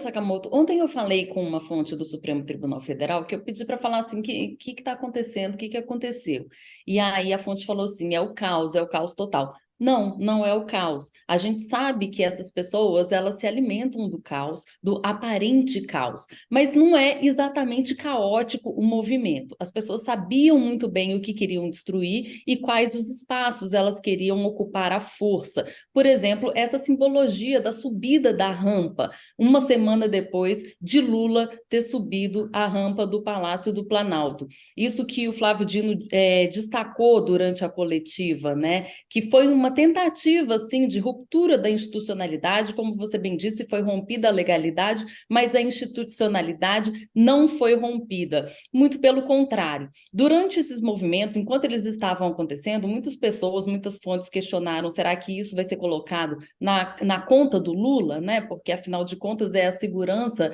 Sakamoto, ontem eu falei com uma fonte do Supremo Tribunal Federal que eu pedi para falar assim, o que está acontecendo, o que aconteceu? E aí a fonte falou assim, é o caos total. Não, não é o caos. A gente sabe que essas pessoas, elas se alimentam do caos, do aparente caos, mas não é exatamente caótico o movimento. As pessoas sabiam muito bem o que queriam destruir e quais os espaços elas queriam ocupar à força. Por exemplo, essa simbologia da subida da rampa uma semana depois de Lula ter subido a rampa do Palácio do Planalto. Isso que o Flávio Dino destacou durante a coletiva, né? Que foi uma tentativa, assim, de ruptura da institucionalidade, como você bem disse, foi rompida a legalidade, mas a institucionalidade não foi rompida. Muito pelo contrário. Durante esses movimentos, enquanto eles estavam acontecendo, muitas pessoas, muitas fontes questionaram, será que isso vai ser colocado na conta do Lula, né? Porque, afinal de contas, é a segurança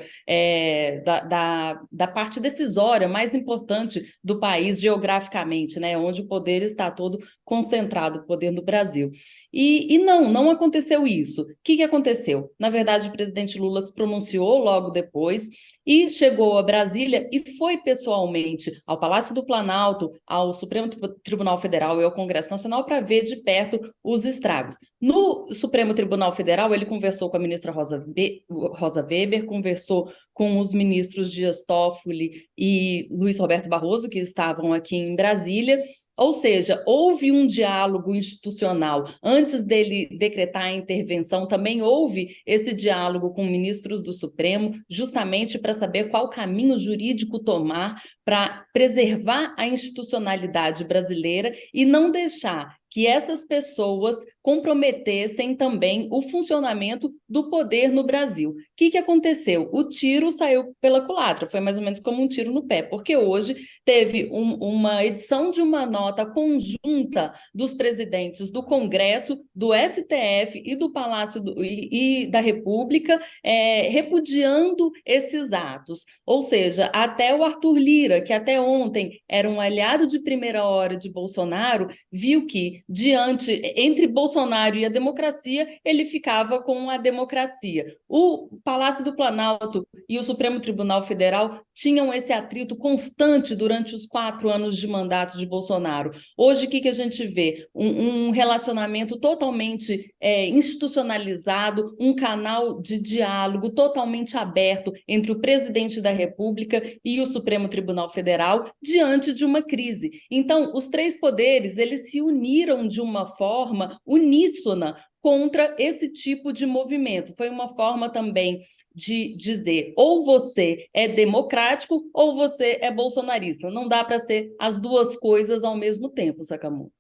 da parte decisória mais importante do país geograficamente, né? Onde o poder está todo concentrado, o poder no Brasil. E não aconteceu isso. O que aconteceu? Na verdade, o presidente Lula se pronunciou logo depois e chegou a Brasília e foi pessoalmente ao Palácio do Planalto, ao Supremo Tribunal Federal e ao Congresso Nacional para ver de perto os estragos. No Supremo Tribunal Federal, ele conversou com a ministra Rosa Weber, conversou com os ministros Dias Toffoli e Luiz Roberto Barroso, que estavam aqui em Brasília. Ou seja, houve um diálogo institucional. Antes dele decretar a intervenção, também houve esse diálogo com ministros do Supremo, justamente para saber qual caminho jurídico tomar para preservar a institucionalidade brasileira e não deixar que essas pessoas comprometessem também o funcionamento do poder no Brasil. O que aconteceu? O tiro saiu pela culatra, foi mais ou menos como um tiro no pé, porque hoje teve uma edição de uma nota conjunta dos presidentes do Congresso, do STF e do Palácio e da República, repudiando esses atos. Ou seja, até o Arthur Lira, que até ontem era um aliado de primeira hora de Bolsonaro, viu que entre Bolsonaro e a democracia, ele ficava com a democracia. O Palácio do Planalto e o Supremo Tribunal Federal tinham esse atrito constante durante os 4 anos de mandato de Bolsonaro. Hoje, o que a gente vê? Um relacionamento totalmente institucionalizado, um canal de diálogo totalmente aberto entre o presidente da República e o Supremo Tribunal Federal diante de uma crise. Então, os 3 poderes, eles se uniram de uma forma uníssona contra esse tipo de movimento. Foi uma forma também de dizer ou você é democrático ou você é bolsonarista. Não dá para ser as duas coisas ao mesmo tempo, Sakamoto.